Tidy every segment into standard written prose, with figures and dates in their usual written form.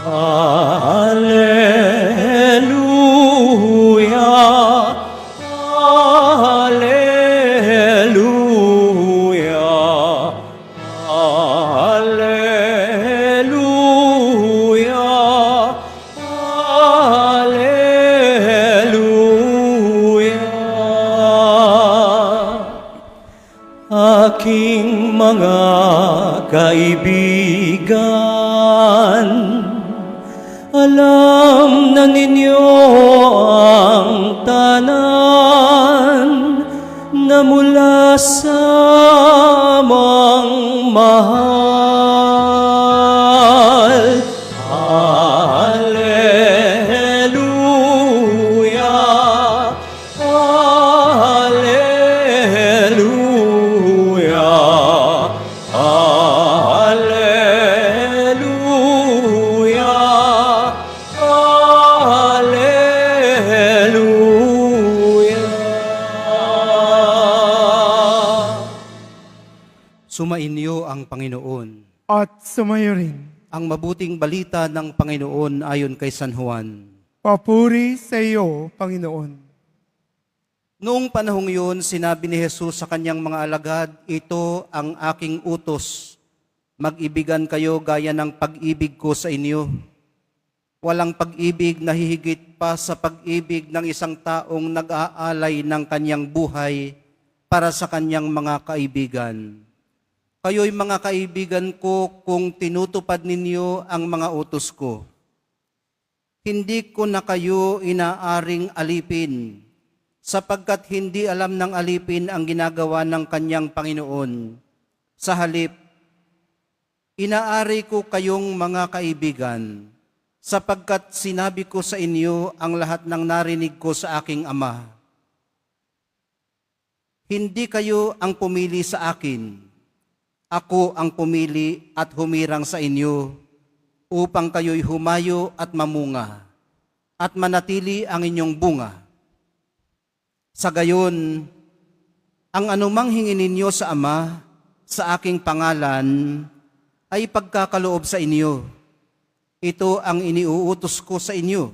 Alleluia, Alleluia, Alleluia, Alleluia. Aking mga kaibigan, alam na ninyo ang tanan na mula sa amang mahal. Alleluia, Alleluia, Alleluia, Alleluia. Sumainyo ang Panginoon. At sumayo rin. Ang mabuting balita ng Panginoon ayon kay San Juan. Papuri sa iyo, Panginoon. Noong panahong yun, sinabi ni Jesus sa kanyang mga alagad, "Ito ang aking utos. Mag-ibigan kayo gaya ng pag-ibig ko sa inyo. Walang pag-ibig na hihigit pa sa pag-ibig ng isang taong nag-aalay ng kanyang buhay para sa kanyang mga kaibigan. Kayo'y mga kaibigan ko kung tinutupad ninyo ang mga utos ko. Hindi ko na kayo inaaring alipin, sapagkat hindi alam ng alipin ang ginagawa ng kanyang Panginoon. Sa halip, inaari ko kayong mga kaibigan, sapagkat sinabi ko sa inyo ang lahat ng narinig ko sa aking Ama. Hindi kayo ang pumili sa akin. Ako ang pumili at humirang sa inyo upang kayo'y humayo at mamunga at manatili ang inyong bunga. Sa gayon, ang anumang hingin ninyo sa Ama sa aking pangalan ay pagkakaloob sa inyo. Ito ang iniuutos ko sa inyo,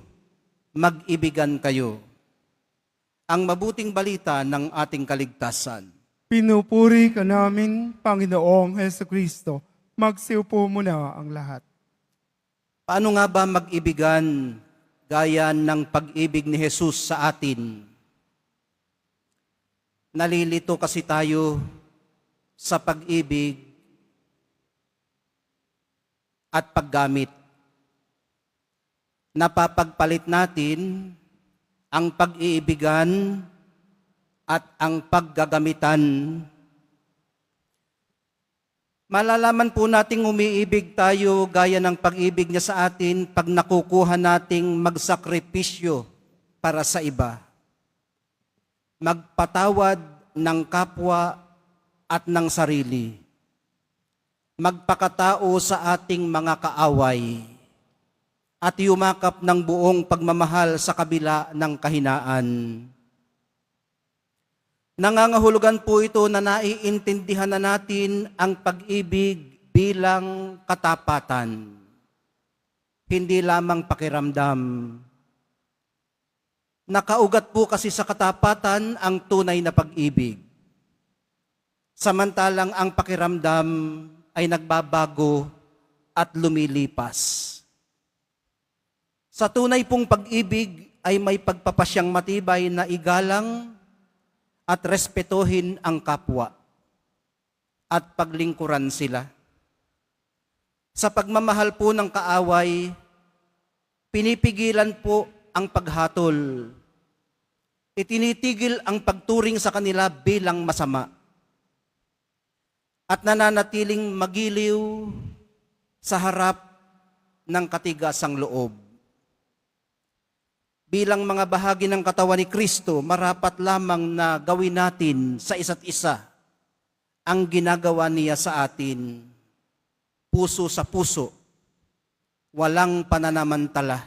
mag-ibigan kayo." Ang mabuting balita ng ating kaligtasan. Pinupuri ka namin, Panginoong Hesukristo. Magsiupo muna ang lahat. Paano nga ba mag-ibigan gaya ng pag-ibig ni Jesus sa atin? Nalilito kasi tayo sa pag-ibig at paggamit. Napapagpalit natin ang pag-iibigan at ang paggagamitan. Malalaman po nating umiibig tayo gaya ng pag-ibig niya sa atin pag nakukuha nating magsakripisyo para sa iba. Magpatawad ng kapwa at ng sarili. Magpakatao sa ating mga kaaway at yumakap ng buong pagmamahal sa kabila ng kahinaan. Nangangahulugan po ito na naiintindihan na natin ang pag-ibig bilang katapatan, hindi lamang pakiramdam. Nakaugat po kasi sa katapatan ang tunay na pag-ibig. Samantalang ang pakiramdam ay nagbabago at lumilipas. Sa tunay pong pag-ibig ay may pagpapasyang matibay na igalang at respetuhin ang kapwa at paglingkuran sila. Sa pagmamahal po ng kaaway, pinipigilan po ang paghatol. Itinitigil ang pagturing sa kanila bilang masama. At nananatiling magiliw sa harap ng katigasang loob. Bilang mga bahagi ng katawan ni Kristo, marapat lamang na gawin natin sa isa't isa ang ginagawa niya sa atin. Puso sa puso, walang pananamantala,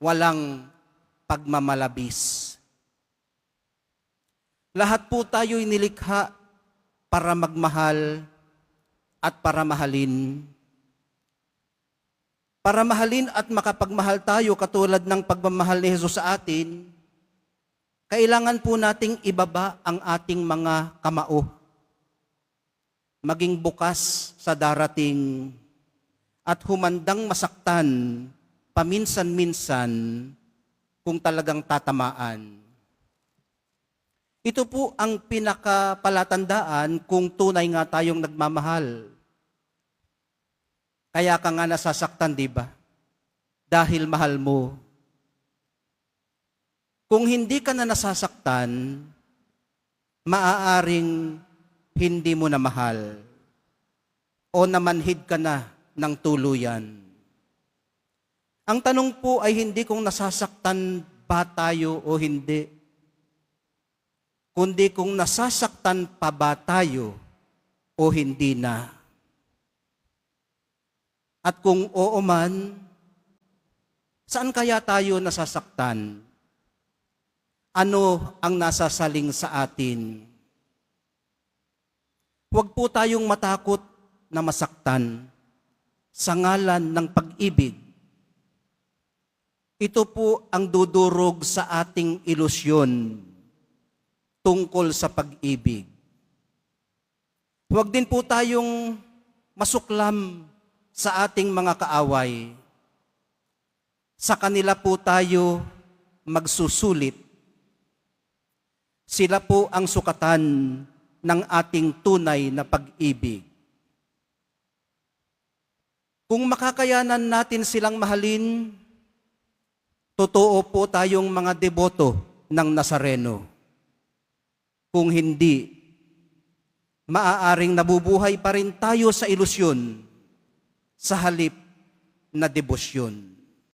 walang pagmamalabis. Lahat po tayo'y nilikha para magmahal at para mahalin. Para mahalin at makapagmahal tayo katulad ng pagmamahal ni Jesus sa atin, kailangan po nating ibaba ang ating mga kamao. Maging bukas sa darating at humandang masaktan paminsan-minsan kung talagang tatamaan. Ito po ang pinakapalatandaan kung tunay nga tayong nagmamahal. Kaya ka nga nasasaktan, di ba? Dahil mahal mo. Kung hindi ka na nasasaktan, maaaring hindi mo na mahal o namanhid ka na ng tuluyan. Ang tanong po ay hindi kung nasasaktan ba tayo o hindi, kundi kung nasasaktan pa ba tayo o hindi na. At kung oo man, saan kaya tayo nasasaktan? Ano ang nasasaling sa atin? Huwag po tayong matakot na masaktan sa ngalan ng pag-ibig. Ito po ang dudurog sa ating ilusyon tungkol sa pag-ibig. Huwag din po tayong masuklam sa ating mga kaaway. Sa kanila po tayo magsusulit. Sila po ang sukatan ng ating tunay na pag-ibig. Kung makakayanan natin silang mahalin, totoo po tayong mga deboto ng Nazareno. Kung hindi, maaaring nabubuhay pa rin tayo sa ilusyon sa halip na debosyon.